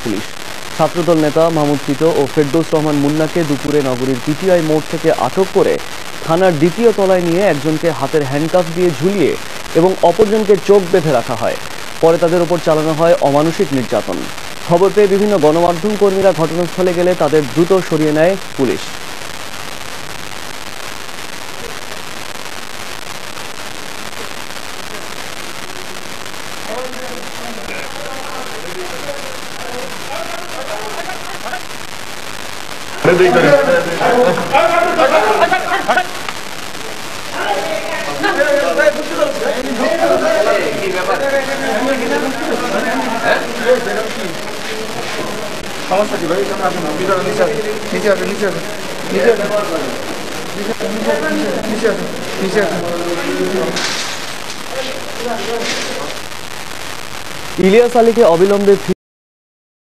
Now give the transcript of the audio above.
Police. ছাত্রদল নেতা Mahmud Tito ও ফেরদৌস রহমান মুন্নাকে দুপুরে নগরীর পিটিআই মোড় থেকে আটক করে থানার দ্বিতীয় তলায় নিয়ে একজনকে হাতের হ্যান্ডকাফ দিয়ে ঝুলিয়ে এবং অপরজনকে চোখ বেঁধে রাখা হয়। পরে তাদের উপর চালানো হয় অমানুষিক নির্যাতন। খবর পেয়ে বিভিন্ন গণমাধ্যম কর্মীরা ঘটনাস্থলে গেলে তাদের দ্রুত সরিয়ে নেয় পুলিশ। সমস্যা কি ভাই? নিচে আসুন, নিচে আসুন, নিচে আসুন, নিচে আসুন, নিচে আসুন। ইলিয়াস আলীকে অবিলম্বে